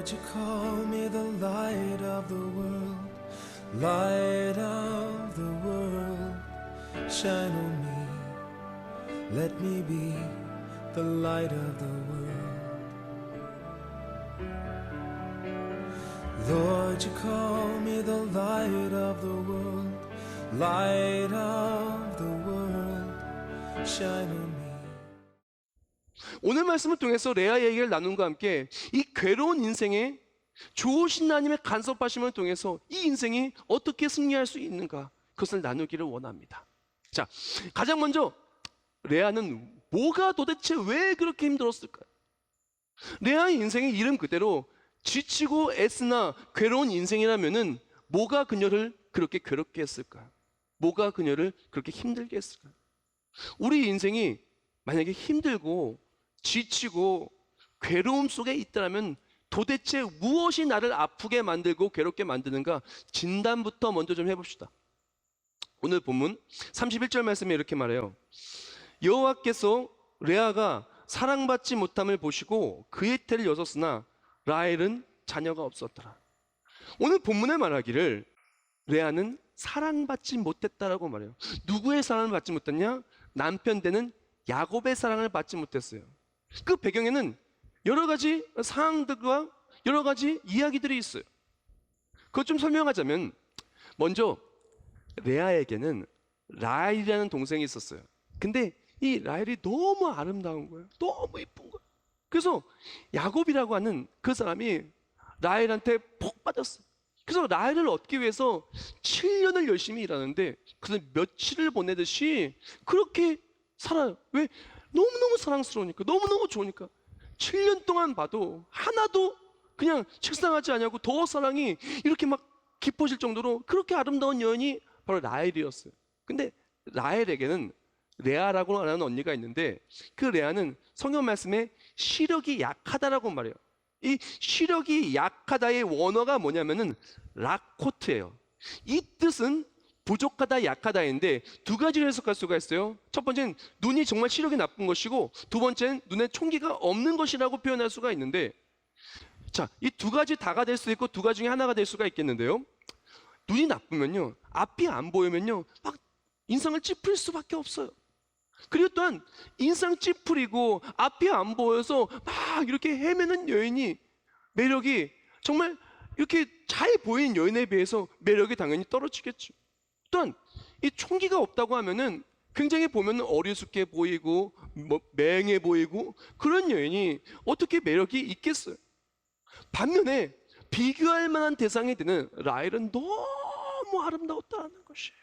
Lord, you call me the light of the world, light of the world, shine on me, let me be the light of the world. Lord, you call me the light of the world, light of the world, shine on me. 오늘 말씀을 통해서 레아 얘기를 나눈과 함께 이 괴로운 인생에 좋으신 하나님의 간섭하심을 통해서 이 인생이 어떻게 승리할 수 있는가, 그것을 나누기를 원합니다. 자, 가장 먼저 레아는 뭐가 도대체 왜 그렇게 힘들었을까요? 레아의 인생의 이름 그대로 지치고 애쓰나 괴로운 인생이라면은 뭐가 그녀를 그렇게 괴롭게 했을까요? 뭐가 그녀를 그렇게 힘들게 했을까요? 우리 인생이 만약에 힘들고 지치고 괴로움 속에 있다면 도대체 무엇이 나를 아프게 만들고 괴롭게 만드는가, 진단부터 먼저 좀 해봅시다. 오늘 본문 31절 말씀에 이렇게 말해요. 여호와께서 레아가 사랑받지 못함을 보시고 그의 태를 여섰으나 라헬은 자녀가 없었더라. 오늘 본문에 말하기를 레아는 사랑받지 못했다라고 말해요. 누구의 사랑을 받지 못했냐? 남편 되는 야곱의 사랑을 받지 못했어요. 그 배경에는 여러 가지 상황들과 여러 가지 이야기들이 있어요. 그것 좀 설명하자면, 먼저 레아에게는 라헬이라는 동생이 있었어요. 근데 이 라헬이 너무 아름다운 거예요. 너무 이쁜 거예요. 그래서 야곱이라고 하는 그 사람이 라헬한테 푹 빠졌어요. 그래서 라헬을 얻기 위해서 7년을 열심히 일하는데 그래서 며칠을 보내듯이 그렇게 살아요. 왜? 너무너무 사랑스러우니까, 너무너무 좋으니까. 7년 동안 봐도 하나도 그냥 식상하지 않냐고, 더 사랑이 이렇게 막 깊어질 정도로 그렇게 아름다운 여인이 바로 라헬이었어요. 근데 라헬에게는 레아라고 하는 언니가 있는데, 그 레아는 성경 말씀에 시력이 약하다라고 말해요. 이 시력이 약하다의 원어가 뭐냐면은 라코트예요. 이 뜻은 부족하다, 약하다인데 두 가지로 해석할 수가 있어요. 첫 번째는 눈이 정말 시력이 나쁜 것이고, 두 번째는 눈에 총기가 없는 것이라고 표현할 수가 있는데, 자, 이 두 가지 다가 될 수 있고 두 가지 중에 하나가 될 수가 있겠는데요. 눈이 나쁘면요, 앞이 안 보이면요, 막 인상을 찌푸릴 수밖에 없어요. 그리고 또한 인상 찌푸리고 앞이 안 보여서 막 이렇게 헤매는 여인이 매력이, 정말 이렇게 잘 보이는 여인에 비해서 매력이 당연히 떨어지겠죠. 또한 이 총기가 없다고 하면은 굉장히 보면 어리숙해 보이고 맹해 보이고 그런 여인이 어떻게 매력이 있겠어요? 반면에 비교할 만한 대상이 되는 라헬은 너무 아름다웠다는 것이에요.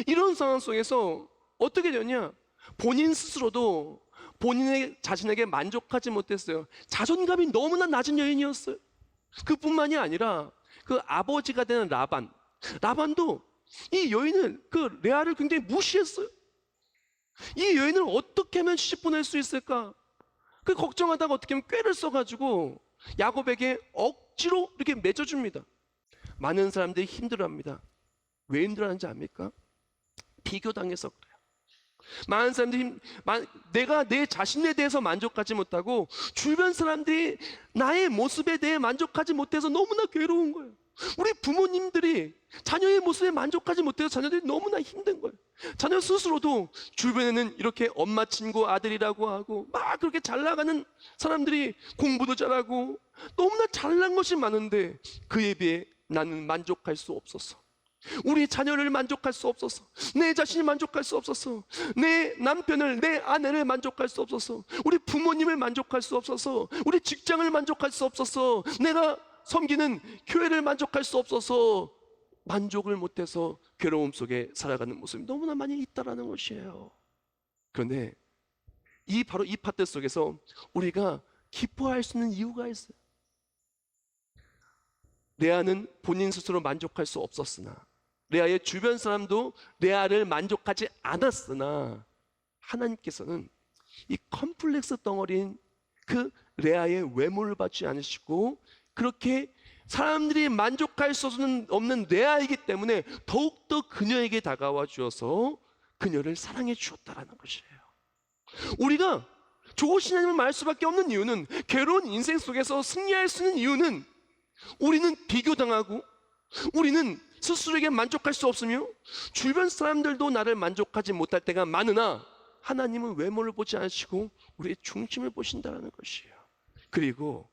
이런 상황 속에서 어떻게 되냐? 본인 스스로도 본인의 자신에게 만족하지 못했어요. 자존감이 너무나 낮은 여인이었어요. 그뿐만이 아니라 그 아버지가 되는 라반도 이 여인을, 그 레아를 굉장히 무시했어요. 이 여인을 어떻게 하면 시집 보낼 수 있을까? 그 걱정하다가 어떻게 하면 꾀를 써가지고 야곱에게 억지로 이렇게 맺어줍니다. 많은 사람들이 힘들어합니다. 왜 힘들어하는지 압니까? 비교당해서 그래요. 많은 사람들이 내가 내 자신에 대해서 만족하지 못하고 주변 사람들이 나의 모습에 대해 만족하지 못해서 너무나 괴로운 거예요. 우리 부모님들이 자녀의 모습에 만족하지 못해서 자녀들이 너무나 힘든 거예요. 자녀 스스로도 주변에는 이렇게 엄마 친구 아들이라고 하고 막 그렇게 잘 나가는 사람들이 공부도 잘하고 너무나 잘난 것이 많은데 그에 비해 나는 만족할 수 없었어. 우리 자녀를 만족할 수 없었어. 내 자신이 만족할 수 없었어. 내 남편을, 내 아내를 만족할 수 없었어. 우리 부모님을 만족할 수 없었어. 우리 직장을 만족할 수 없었어. 내가 섬기는 교회를 만족할 수 없어서 만족을 못해서 괴로움 속에 살아가는 모습이 너무나 많이 있다라는 것이에요. 그런데 바로 이 파트 속에서 우리가 기뻐할 수 있는 이유가 있어요. 레아는 본인 스스로 만족할 수 없었으나, 레아의 주변 사람도 레아를 만족하지 않았으나, 하나님께서는 이 컴플렉스 덩어리인 그 레아의 외모를 받지 않으시고 그렇게 사람들이 만족할 수 없는 레아이기 때문에 더욱더 그녀에게 다가와 주어서 그녀를 사랑해 주었다라는 것이에요. 우리가 좋으신 하나님을 말할 수밖에 없는 이유는, 괴로운 인생 속에서 승리할 수 있는 이유는, 우리는 비교당하고 우리는 스스로에게 만족할 수 없으며 주변 사람들도 나를 만족하지 못할 때가 많으나 하나님은 외모를 보지 않으시고 우리의 중심을 보신다는 것이에요. 그리고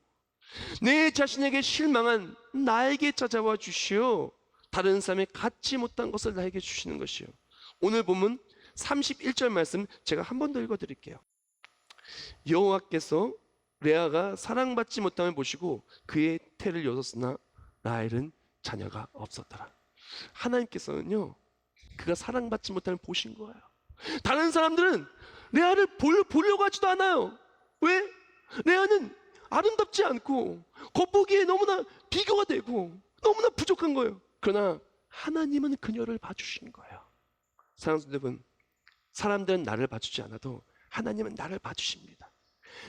내 자신에게 실망한 나에게 찾아와 주시어 다른 사람이 갖지 못한 것을 나에게 주시는 것이요. 오늘 본문 31절 말씀 제가 한 번 더 읽어드릴게요. 여호와께서 레아가 사랑받지 못함을 보시고 그의 태를 여섰으나 라헬은 자녀가 없었더라. 하나님께서는요, 그가 사랑받지 못함을 보신 거예요. 다른 사람들은 레아를 보려고 하지도 않아요. 왜? 레아는 아름답지 않고 겉보기에 너무나 비교가 되고 너무나 부족한 거예요. 그러나 하나님은 그녀를 봐주신 거예요. 사랑하는 여러분, 사람들은 나를 봐주지 않아도 하나님은 나를 봐주십니다.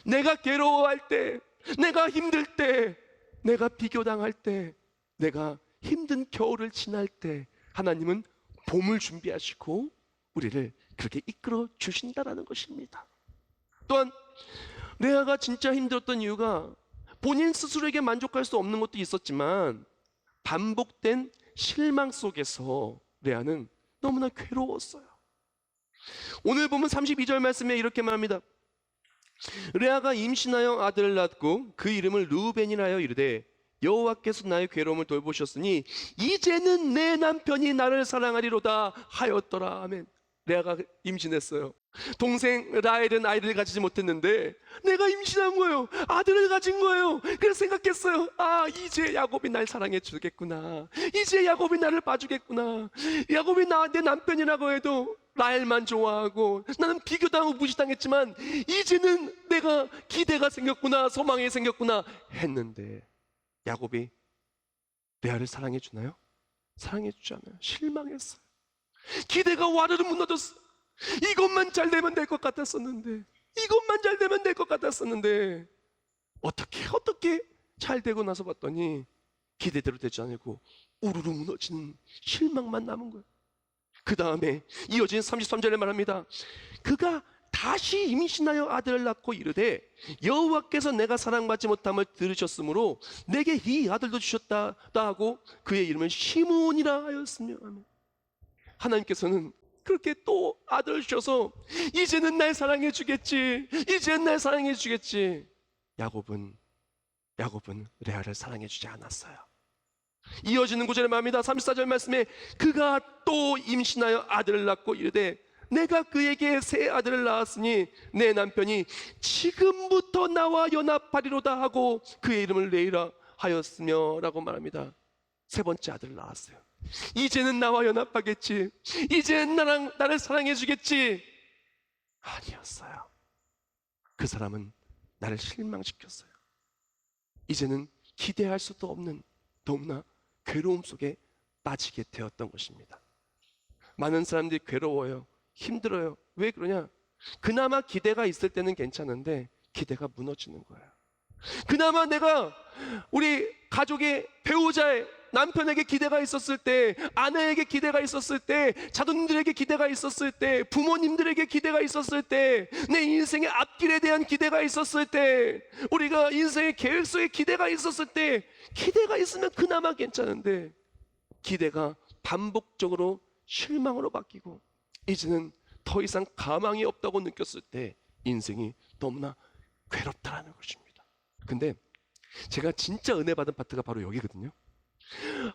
내가 괴로워할 때, 내가 힘들 때, 내가 비교당할 때, 내가 힘든 겨울을 지날 때 하나님은 봄을 준비하시고 우리를 그렇게 이끌어 주신다라는 것입니다. 또한 레아가 진짜 힘들었던 이유가 본인 스스로에게 만족할 수 없는 것도 있었지만 반복된 실망 속에서 레아는 너무나 괴로웠어요. 오늘 보면 32절 말씀에 이렇게 말합니다. 레아가 임신하여 아들을 낳고 그 이름을 르우벤이라 하여 이르되 여호와께서 나의 괴로움을 돌보셨으니 이제는 내 남편이 나를 사랑하리로다 하였더라. 아멘. 레아가 임신했어요. 동생 라헬은 아이를 가지지 못했는데 내가 임신한 거예요. 아들을 가진 거예요. 그래서 생각했어요. 아, 이제 야곱이 날 사랑해 주겠구나. 이제 야곱이 나를 봐주겠구나. 야곱이 내 남편이라고 해도 라헬만 좋아하고 나는 비교당하고 무시당했지만 이제는 내가 기대가 생겼구나, 소망이 생겼구나 했는데 야곱이 레아를 사랑해 주나요? 사랑해 주지 않아요. 실망했어요. 기대가 와르르 무너졌어. 이것만 잘 되면 될 것 같았었는데, 이것만 잘 되면 될 것 같았었는데 어떻게 잘 되고 나서 봤더니 기대대로 되지 않고 우르르 무너지는 실망만 남은 거예요. 그 다음에 이어진 33절에 말합니다. 그가 다시 임신하여 아들을 낳고 이르되 여호와께서 내가 사랑받지 못함을 들으셨으므로 내게 이 아들도 주셨다 하고 그의 이름을 시므온이라 하였으며. 하나님께서는 그렇게 또 아들을 주셔서 이제는 날 사랑해 주겠지, 이제는 날 사랑해 주겠지. 야곱은 레아를 사랑해 주지 않았어요. 이어지는 구절에 말합니다. 34절 말씀에 그가 또 임신하여 아들을 낳고 이르되 내가 그에게 새 아들을 낳았으니 내 남편이 지금부터 나와 연합하리로다 하고 그의 이름을 레이라 하였으며 라고 말합니다. 세 번째 아들을 낳았어요. 이제는 나와 연합하겠지, 이제는 나를 사랑해 주겠지. 아니었어요. 그 사람은 나를 실망시켰어요. 이제는 기대할 수도 없는 너무나 괴로움 속에 빠지게 되었던 것입니다. 많은 사람들이 괴로워요. 힘들어요. 왜 그러냐? 그나마 기대가 있을 때는 괜찮은데 기대가 무너지는 거예요. 그나마 내가 우리 가족의 배우자의 남편에게 기대가 있었을 때, 아내에게 기대가 있었을 때, 자손들에게 기대가 있었을 때, 부모님들에게 기대가 있었을 때, 내 인생의 앞길에 대한 기대가 있었을 때, 우리가 인생의 계획 속에 기대가 있었을 때, 기대가 있으면 그나마 괜찮은데 기대가 반복적으로 실망으로 바뀌고 이제는 더 이상 가망이 없다고 느꼈을 때 인생이 너무나 괴롭다라는 것입니다. 근데 제가 진짜 은혜 받은 파트가 바로 여기거든요.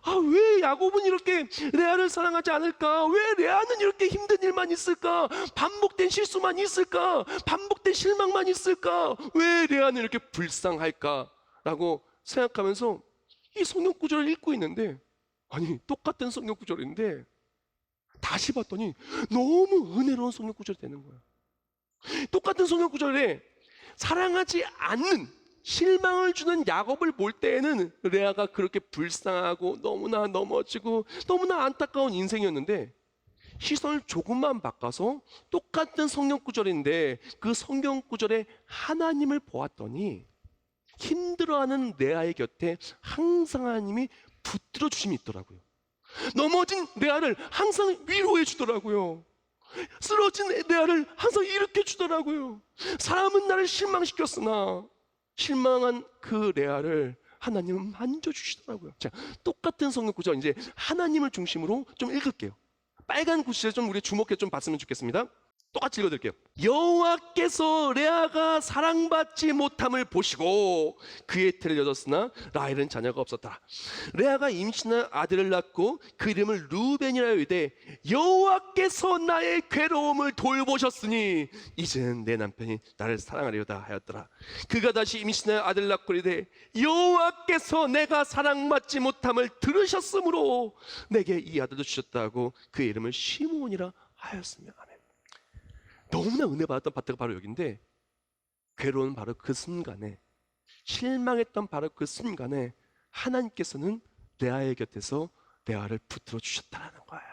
아, 왜 야곱은 이렇게 레아를 사랑하지 않을까? 왜 레아는 이렇게 힘든 일만 있을까? 반복된 실수만 있을까? 반복된 실망만 있을까? 왜 레아는 이렇게 불쌍할까? 라고 생각하면서 이 성경 구절을 읽고 있는데, 아니 똑같은 성경 구절인데 다시 봤더니 너무 은혜로운 성경 구절이 되는 거예요. 똑같은 성경 구절에 사랑하지 않는, 실망을 주는 야곱을 볼 때에는 레아가 그렇게 불쌍하고 너무나 넘어지고 너무나 안타까운 인생이었는데, 시선을 조금만 바꿔서 똑같은 성경 구절인데 그 성경 구절에 하나님을 보았더니 힘들어하는 레아의 곁에 항상 하나님이 붙들어 주심이 있더라고요. 넘어진 레아를 항상 위로해 주더라고요. 쓰러진 레아를 항상 일으켜 주더라고요. 사람은 나를 실망시켰으나 실망한 그 레아를 하나님은 만져주시더라고요. 자, 똑같은 성경 구절 이제 하나님을 중심으로 좀 읽을게요. 빨간 글씨에 좀 우리 주목해 좀 봤으면 좋겠습니다. 똑같이 읽어드릴게요. 여호와께서 레아가 사랑받지 못함을 보시고 그의 태를 여졌으나 라헬은 자녀가 없었다. 레아가 임신한 아들을 낳고 그 이름을 루벤이라 이르되 여호와께서 나의 괴로움을 돌보셨으니 이제는 내 남편이 나를 사랑하리로다 하였더라. 그가 다시 임신한 아들을 낳고 이르되 여호와께서 내가 사랑받지 못함을 들으셨으므로 내게 이 아들도 주셨다고 그의 이름을 시므온이라 하였으며. 아멘. 너무나 은혜 받았던 파트가 바로 여기인데, 괴로운 바로 그 순간에, 실망했던 바로 그 순간에 하나님께서는 레아의 곁에서 레아를 붙들어 주셨다는 거예요.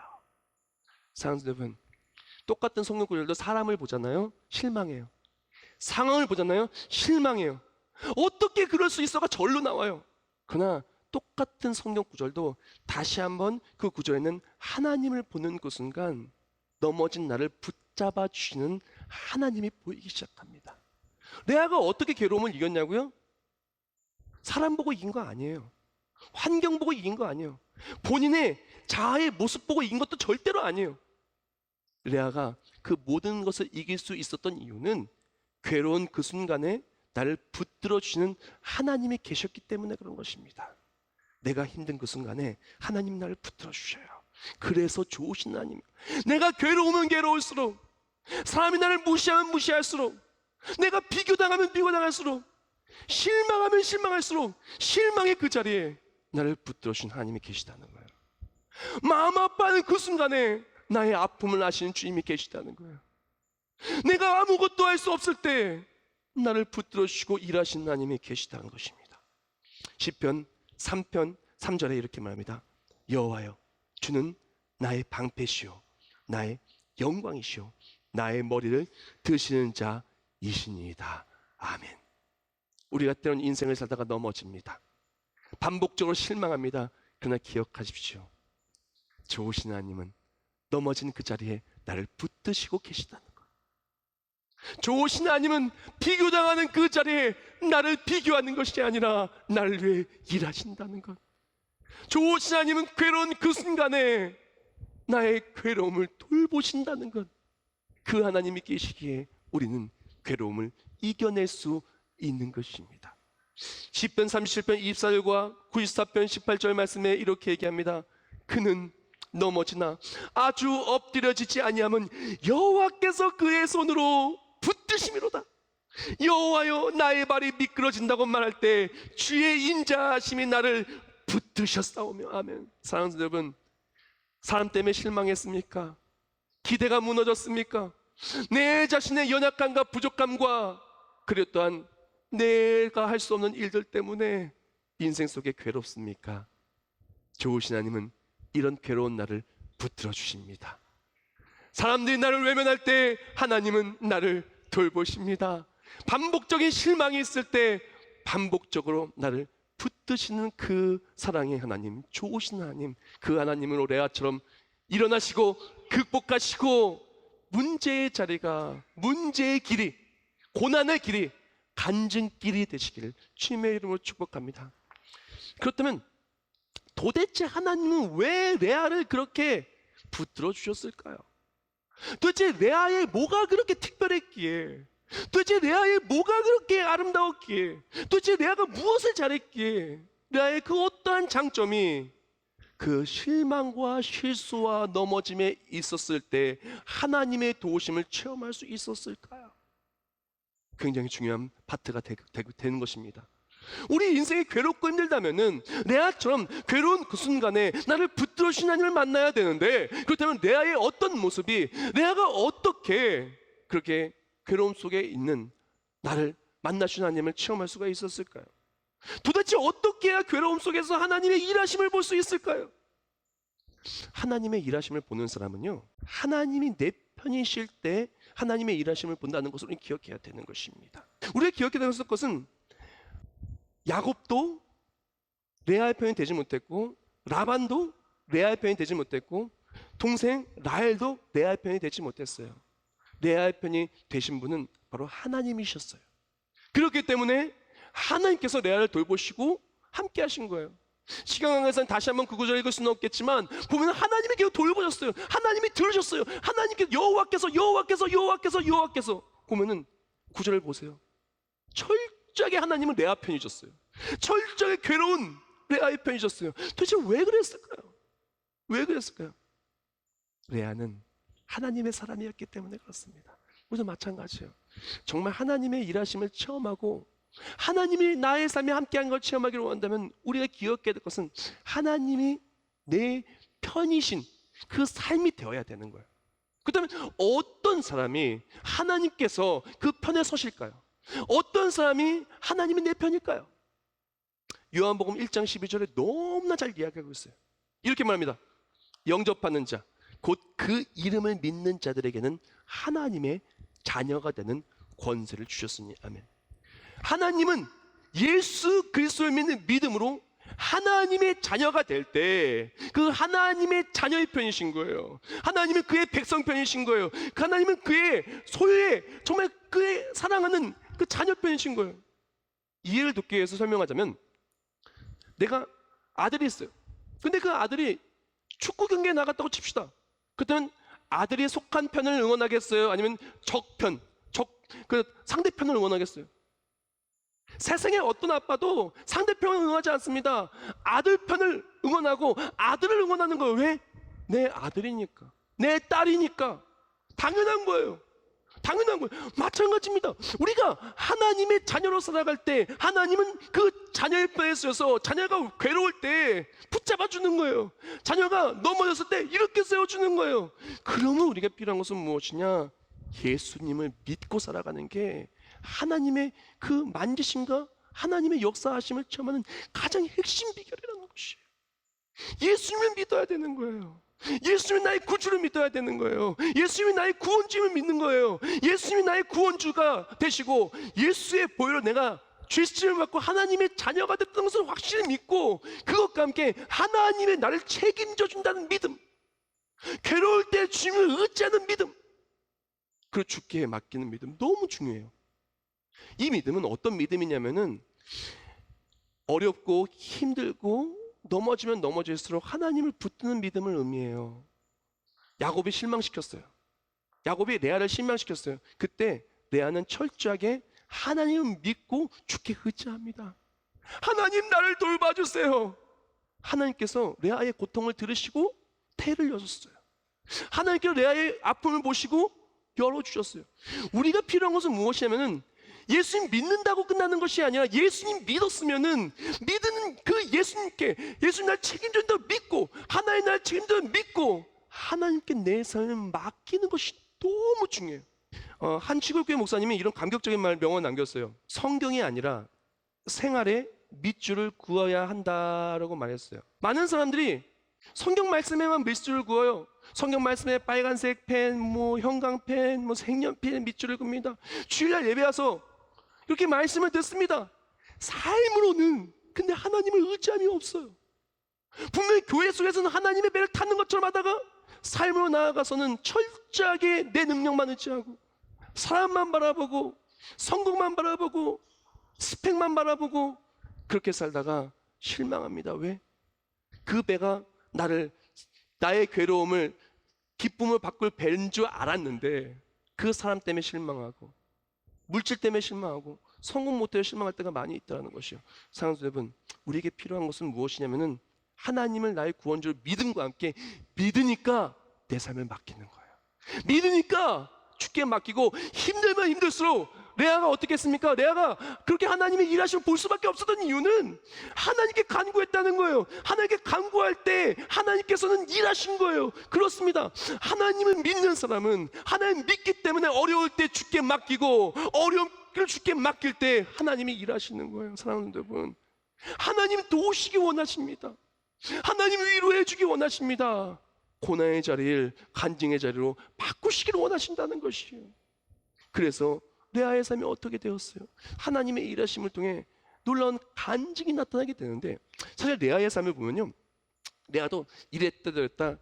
사랑하는 여러분, 똑같은 성경 구절도 사람을 보잖아요, 실망해요. 상황을 보잖아요, 실망해요. 어떻게 그럴 수 있어가 절로 나와요. 그러나 똑같은 성경 구절도 다시 한번 그 구절에는 하나님을 보는 그 순간 넘어진 나를 붙잡아 주시는 하나님이 보이기 시작합니다. 레아가 어떻게 괴로움을 이겼냐고요? 사람 보고 이긴 거 아니에요. 환경 보고 이긴 거 아니에요. 본인의 자아의 모습 보고 이긴 것도 절대로 아니에요. 레아가 그 모든 것을 이길 수 있었던 이유는 괴로운 그 순간에 나를 붙들어 주시는 하나님이 계셨기 때문에 그런 것입니다. 내가 힘든 그 순간에 하나님 나를 붙들어 주셔요. 그래서 좋으신 하나님. 내가 괴로우면 괴로울수록, 사람이 나를 무시하면 무시할수록, 내가 비교당하면 비교당할수록, 실망하면 실망할수록 실망의 그 자리에 나를 붙들어 주신 하나님이 계시다는 거예요. 마음 아파하는 그 순간에 나의 아픔을 아시는 주님이 계시다는 거예요. 내가 아무것도 할 수 없을 때 나를 붙들어 주시고 일하시는 하나님이 계시다는 것입니다. 시편 3편 3절에 이렇게 말합니다. 여호와여, 주는 나의 방패시오, 나의 영광이시오, 나의 머리를 드시는 자이시니이다. 아멘. 우리가 때론 인생을 살다가 넘어집니다. 반복적으로 실망합니다. 그러나 기억하십시오. 좋으신 하나님은 넘어진 그 자리에 나를 붙드시고 계시다는 것. 좋으신 하나님은 비교당하는 그 자리에 나를 비교하는 것이 아니라 나를 위해 일하신다는 것. 좋으신 하나님은 괴로운 그 순간에 나의 괴로움을 돌보신다는 것. 그 하나님이 계시기에 우리는 괴로움을 이겨낼 수 있는 것입니다. 시편 37편 24절과 94편 18절 말씀에 이렇게 얘기합니다. 그는 넘어지나 아주 엎드려지지 아니하면 여호와께서 그의 손으로 붙드심이로다. 여호와여, 나의 발이 미끄러진다고 말할 때 주의 인자하심이 나를 붙드셨사오며. 아멘. 사랑하는 여러분, 사람 때문에 실망했습니까? 기대가 무너졌습니까? 내 자신의 연약함과 부족함과 그리고 또한 내가 할 수 없는 일들 때문에 인생 속에 괴롭습니까? 좋으신 하나님은 이런 괴로운 나를 붙들어 주십니다. 사람들이 나를 외면할 때 하나님은 나를 돌보십니다. 반복적인 실망이 있을 때 반복적으로 나를 붙드시는 그 사랑의 하나님, 좋으신 하나님, 그 하나님으로 레아처럼 일어나시고 극복하시고 문제의 자리가, 문제의 길이, 고난의 길이 간증길이 되시기를 주님의 이름으로 축복합니다. 그렇다면 도대체 하나님은 왜 레아를 그렇게 붙들어 주셨을까요? 도대체 레아의 뭐가 그렇게 특별했기에, 도대체 레아의 뭐가 그렇게 아름다웠기에, 도대체 레아가 무엇을 잘했기에 레아의 그 어떠한 장점이 그 실망과 실수와 넘어짐에 있었을 때 하나님의 도우심을 체험할 수 있었을까요? 굉장히 중요한 파트가 되는 것입니다. 우리 인생이 괴롭고 힘들다면은 레아처럼 괴로운 그 순간에 나를 붙들어 주신 하나님을 만나야 되는데, 그렇다면 레아의 어떤 모습이, 레아가 어떻게 그렇게 괴로움 속에 있는 나를 만나신 하나님을 체험할 수가 있었을까요? 도대체 어떻게 해야 괴로움 속에서 하나님의 일하심을 볼 수 있을까요? 하나님의 일하심을 보는 사람은요, 하나님이 내 편이실 때 하나님의 일하심을 본다는 것을 우리는 기억해야 되는 것입니다. 우리가 기억해야 되는 것은 야곱도 레아의 편이 되지 못했고, 라반도 레아의 편이 되지 못했고, 동생 라헬도 레아의 편이 되지 못했어요. 레아의 편이 되신 분은 바로 하나님이셨어요. 그렇기 때문에 하나님께서 레아를 돌보시고 함께 하신 거예요. 시간 관계상 다시 한번 그 구절 읽을 수는 없겠지만 보면 하나님이 계속 돌보셨어요. 하나님이 들으셨어요. 하나님께서 여호와께서 보면은 구절을 보세요. 철저하게 하나님은 레아 편이셨어요. 철저하게 괴로운 레아의 편이셨어요. 도대체 왜 그랬을까요? 왜 그랬을까요? 레아는 하나님의 사람이었기 때문에 그렇습니다. 우리도 마찬가지예요. 정말 하나님의 일하심을 체험하고 하나님이 나의 삶에 함께한 걸 체험하기를 원한다면 우리가 기억해야 될 것은 하나님이 내 편이신 그 삶이 되어야 되는 거예요. 그렇다면 어떤 사람이 하나님께서 그 편에 서실까요? 어떤 사람이 하나님이 내 편일까요? 요한복음 1장 12절에 너무나 잘 이야기하고 있어요. 이렇게 말합니다. 영접하는 자, 곧 그 이름을 믿는 자들에게는 하나님의 자녀가 되는 권세를 주셨으니 아멘. 하나님은 예수 그리스도를 믿는 믿음으로 하나님의 자녀가 될 때 그 하나님의 자녀의 편이신 거예요. 하나님은 그의 백성 편이신 거예요. 하나님은 그의 소유의 정말 그의 사랑하는 그 자녀 편이신 거예요. 이해를 돕기 위해서 설명하자면 내가 아들이 있어요. 근데 그 아들이 축구 경기에 나갔다고 칩시다. 그때는 아들이 속한 편을 응원하겠어요? 아니면 그 상대편을 응원하겠어요? 세상에 어떤 아빠도 상대편을 응원하지 않습니다. 아들 편을 응원하고 아들을 응원하는 거예요. 왜? 내 아들이니까, 내 딸이니까. 당연한 거예요. 당연한 거예요. 마찬가지입니다. 우리가 하나님의 자녀로 살아갈 때 하나님은 그 자녀의 편에 서서 자녀가 괴로울 때 붙잡아 주는 거예요. 자녀가 넘어졌을 때 이렇게 세워주는 거예요. 그러면 우리가 필요한 것은 무엇이냐? 예수님을 믿고 살아가는 게 하나님의 그 만지심과 하나님의 역사하심을 체험하는 가장 핵심 비결이라는 것이에요. 예수님을 믿어야 되는 거예요. 예수님이 나의 구주를 믿어야 되는 거예요. 예수님이 나의 구원주를 믿는 거예요. 예수님이 나의 구원주가 되시고 예수의 보혈로 내가 죄수를 받고 하나님의 자녀가 됐다는 것을 확실히 믿고 그것과 함께 하나님의 나를 책임져 준다는 믿음, 괴로울 때 주님을 의지하는 믿음, 그리고 주께 맡기는 믿음 너무 중요해요. 이 믿음은 어떤 믿음이냐면은 어렵고 힘들고 넘어지면 넘어질수록 하나님을 붙드는 믿음을 의미해요. 야곱이 실망시켰어요. 야곱이 레아를 실망시켰어요. 그때 레아는 철저하게 하나님을 믿고 주께 의지합니다. 하나님 나를 돌봐주세요. 하나님께서 레아의 고통을 들으시고 태를 여셨어요. 하나님께서 레아의 아픔을 보시고 열어주셨어요. 우리가 필요한 것은 무엇이냐면은 예수님 믿는다고 끝나는 것이 아니라 예수님 믿었으면은 믿는 그 예수님께 예수님 날 책임진다고 믿고 하나님 날 책임진다고 믿고 하나님께 내 삶을 맡기는 것이 너무 중요해요. 한 시골교회 목사님이 이런 감격적인 명언을 남겼어요. 성경이 아니라 생활에 밑줄을 그어야 한다라고 말했어요. 많은 사람들이 성경 말씀에만 밑줄을 그어요. 성경 말씀에 빨간색 펜, 형광펜, 색연펜 밑줄을 긋습니다. 주일날 예배 와서 이렇게 말씀을 듣습니다. 삶으로는 근데 하나님을 의지함이 없어요. 분명히 교회 속에서는 하나님의 배를 타는 것처럼 하다가 삶으로 나아가서는 철저하게 내 능력만 의지하고 사람만 바라보고 성공만 바라보고 스펙만 바라보고 그렇게 살다가 실망합니다. 왜? 그 배가 나의 괴로움을 기쁨을 바꿀 배인 줄 알았는데 그 사람 때문에 실망하고 물질 때문에 실망하고 성공 못해 실망할 때가 많이 있다는 것이요. 사랑하는 여러분, 우리에게 필요한 것은 무엇이냐면은 하나님을 나의 구원주로 믿음과 함께 믿으니까 내 삶을 맡기는 거예요. 믿으니까 주께 맡기고 힘들면 힘들수록 레아가 어떻게 했습니까? 레아가 그렇게 하나님의 일하심을 볼 수밖에 없었던 이유는 하나님께 간구했다는 거예요. 하나님께 간구할 때 하나님께서는 일하신 거예요. 그렇습니다. 하나님을 믿는 사람은 하나님 믿기 때문에 어려울 때 주께 맡기고 어려움을 주께 맡길 때 하나님이 일하시는 거예요. 사랑하는 여러분, 하나님 도우시기 원하십니다. 하나님 위로해 주기 원하십니다. 고난의 자리를 간증의 자리로 바꾸시기를 원하신다는 것이에요. 그래서 레아의 삶이 어떻게 되었어요? 하나님의 일하심을 통해 놀라운 간증이 나타나게 되는데 사실 레아의 삶을 보면요, 레아도 이랬다 저랬다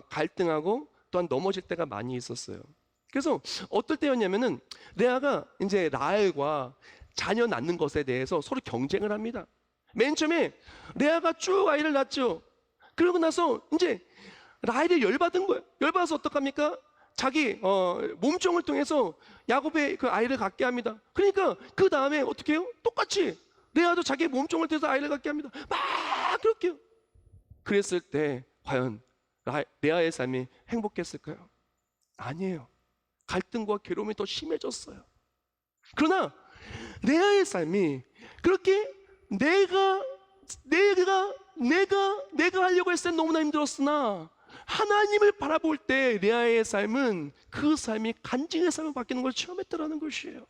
갈등하고 또한 넘어질 때가 많이 있었어요. 그래서 어떨 때였냐면은 레아가 이제 라헬과 자녀 낳는 것에 대해서 서로 경쟁을 합니다. 맨 처음에 레아가 쭉 아이를 낳죠. 그러고 나서 이제 라헬이 열받은 거예요. 열받아서 어떡합니까? 자기 몸종을 통해서 야곱의 그 아이를 갖게 합니다. 그러니까 그 다음에 어떻게 해요? 똑같이 레아도 자기 몸종을 통해서 아이를 갖게 합니다. 막 그렇게 해요. 그랬을 때 과연 레아의 삶이 행복했을까요? 아니에요. 갈등과 괴로움이 더 심해졌어요. 그러나 레아의 삶이 그렇게 내가 하려고 했을 때 너무나 힘들었으나 하나님을 바라볼 때 레아의 삶은 그 삶이 간증의 삶으로 바뀌는 걸 체험했다라는 것이에요.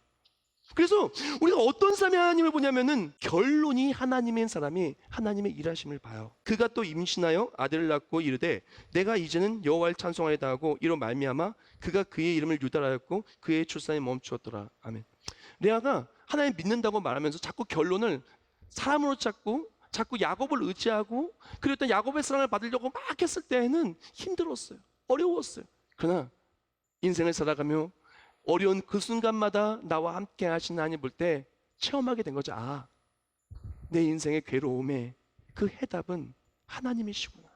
그래서 우리가 어떤 삶의 하나님을 보냐면은 결론이 하나님인 사람이 하나님의 일하심을 봐요. 그가 또 임신하여 아들을 낳고 이르되 내가 이제는 여호와를 찬송하리다 하고 이로 말미암아 그가 그의 이름을 유다라였고 그의 출산이 멈추었더라. 아멘. 레아가 하나님 믿는다고 말하면서 자꾸 결론을 사람으로 찾고 자꾸 야곱을 의지하고 그리고 또 야곱의 사랑을 받으려고 막 했을 때에는 힘들었어요. 어려웠어요. 그러나 인생을 살아가며 어려운 그 순간마다 나와 함께 하신 하나님 볼 때 체험하게 된 거죠. 아, 내 인생의 괴로움에 그 해답은 하나님이시구나.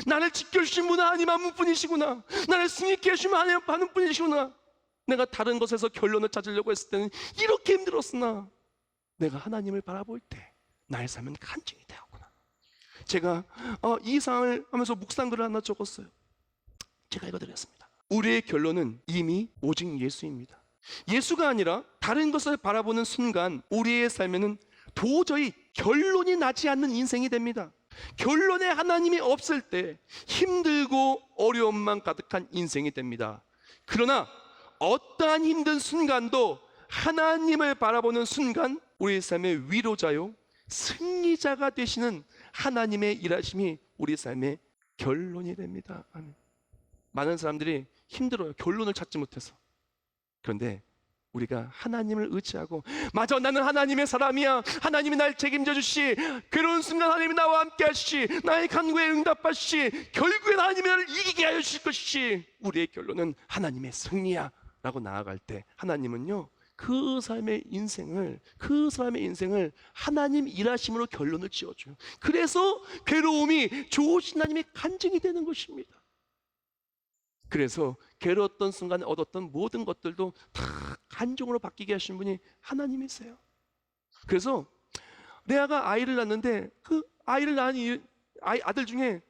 나를 지켜주신 분은 하나님 한 분뿐이시구나. 나를 승리케 해주신 하나님 한 분뿐이시구나. 내가 다른 것에서 결론을 찾으려고 했을 때는 이렇게 힘들었으나 내가 하나님을 바라볼 때 나의 삶은 간증이 되었구나. 제가 이 상황을 하면서 묵상글을 하나 적었어요. 제가 읽어드리겠습니다. 우리의 결론은 이미 오직 예수입니다. 예수가 아니라 다른 것을 바라보는 순간 우리의 삶에는 도저히 결론이 나지 않는 인생이 됩니다. 결론에 하나님이 없을 때 힘들고 어려움만 가득한 인생이 됩니다. 그러나 어떠한 힘든 순간도 하나님을 바라보는 순간 우리의 삶의 위로자요 승리자가 되시는 하나님의 일하심이 우리 삶의 결론이 됩니다. 아멘. 많은 사람들이 힘들어요. 결론을 찾지 못해서. 그런데 우리가 하나님을 의지하고 맞아 나는 하나님의 사람이야. 하나님이 날 책임져 주시. 괴로운 순간 하나님이 나와 함께 하시지. 나의 간구에 응답하시지. 결국엔 하나님이 나를 이기게 하여 주실 것이지. 우리의 결론은 하나님의 승리야 라고 나아갈 때 하나님은요 그 사람의 인생을 하나님 일하심으로 결론을 지어줘요. 그래서 괴로움이 좋으신 하나님의 간증이 되는 것입니다. 그래서 괴로웠던 순간에 얻었던 모든 것들도 다 간증으로 바뀌게 하신 분이 하나님이세요. 그래서 레아가 아이를 낳는데 그 아이를 낳은 아들 중에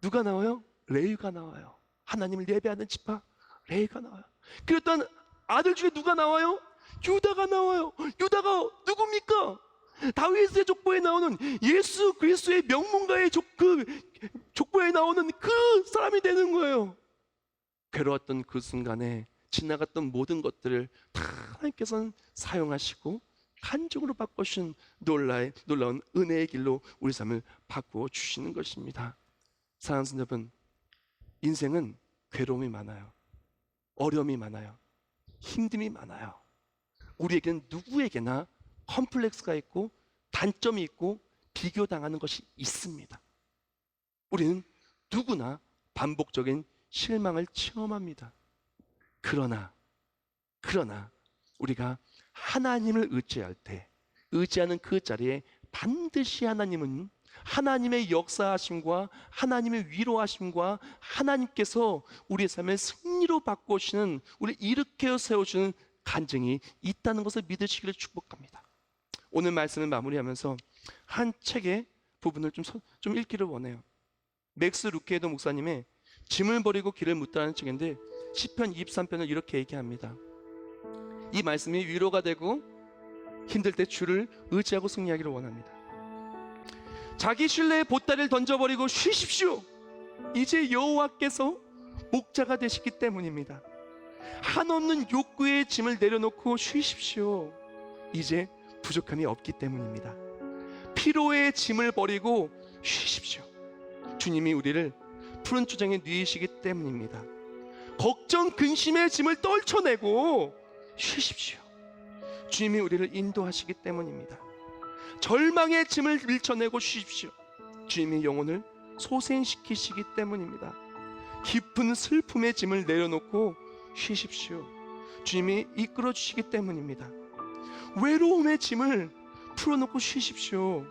누가 나와요? 레위가 나와요. 하나님을 예배하는 지파 레위가 나와요. 그리고 또 아들 중에 누가 나와요? 유다가 나와요. 유다가 누굽니까? 다윗의 족보에 나오는 예수 그리스도의 명문가의 족보에 나오는 그 사람이 되는 거예요. 괴로웠던 그 순간에 지나갔던 모든 것들을 다 하나님께서는 사용하시고 간증으로 바꿔주신 놀라운 은혜의 길로 우리 삶을 바꾸어 주시는 것입니다. 사랑하는 여러분, 인생은 괴로움이 많아요. 어려움이 많아요. 힘듦이 많아요. 우리에게는 누구에게나 컴플렉스가 있고 단점이 있고 비교당하는 것이 있습니다. 우리는 누구나 반복적인 실망을 체험합니다. 그러나 우리가 하나님을 의지할 때 의지하는 그 자리에 반드시 하나님은 하나님의 역사하심과 하나님의 위로하심과 하나님께서 우리의 삶을 승리로 바꾸시는 우리를 일으켜 세워주는 간증이 있다는 것을 믿으시기를 축복합니다. 오늘 말씀을 마무리하면서 한 책의 부분을 좀 읽기를 원해요. 맥스 루케도 목사님의 짐을 버리고 길을 묻다라는 책인데 시편 23편을 이렇게 얘기합니다. 이 말씀이 위로가 되고 힘들 때 주를 의지하고 승리하기를 원합니다. 자기 신뢰의 보따리를 던져버리고 쉬십시오. 이제 여호와께서 목자가 되시기 때문입니다. 한없는 욕구의 짐을 내려놓고 쉬십시오. 이제 부족함이 없기 때문입니다. 피로의 짐을 버리고 쉬십시오. 주님이 우리를 푸른 초장에 누이시기 때문입니다. 걱정, 근심의 짐을 떨쳐내고 쉬십시오. 주님이 우리를 인도하시기 때문입니다. 절망의 짐을 밀쳐내고 쉬십시오. 주님이 영혼을 소생시키시기 때문입니다. 깊은 슬픔의 짐을 내려놓고 쉬십시오. 주님이 이끌어 주시기 때문입니다. 외로움의 짐을 풀어놓고 쉬십시오.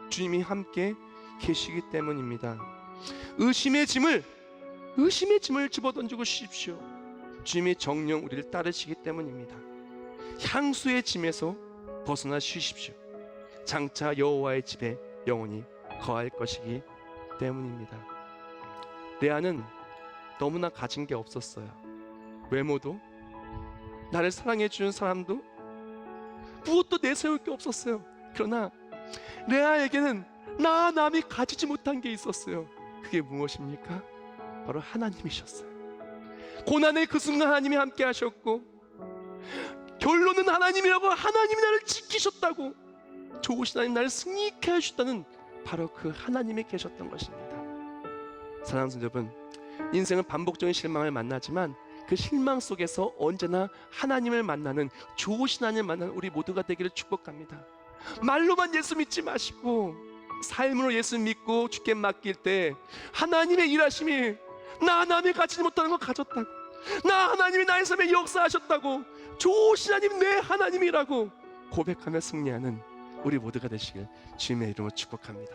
주님이 함께 계시기 때문입니다. 의심의 짐을 집어던지고 쉬십시오. 주님이 정령 우리를 따르시기 때문입니다. 향수의 짐에서 벗어나 쉬십시오. 장차 여호와의 집에 영원히 거할 것이기 때문입니다. 레아는 너무나 가진 게 없었어요. 외모도, 나를 사랑해 주는 사람도, 무엇도 내세울 게 없었어요. 그러나 레아에게는 남이 가지지 못한 게 있었어요. 그게 무엇입니까? 바로 하나님이셨어요. 고난의 그 순간 하나님이 함께 하셨고, 결론은 하나님이라고, 하나님이 나를 지키셨다고, 좋으신 하나님 나를 승리케 하셨다는 바로 그 하나님이 계셨던 것입니다. 사랑하는 성도 여러분, 인생은 반복적인 실망을 만나지만 그 실망 속에서 언제나 하나님을 만나는, 좋으신 하나님을 만나는 우리 모두가 되기를 축복합니다. 말로만 예수 믿지 마시고 삶으로 예수 믿고 주께 맡길 때 하나님의 일하심이, 나 남이 가지지 못하는 거 가졌다고, 나 하나님이 나의 삶에 역사하셨다고, 좋으신 하나님 내 하나님이라고 고백하며 승리하는 우리 모두가 되시길 주님의 이름으로 축복합니다.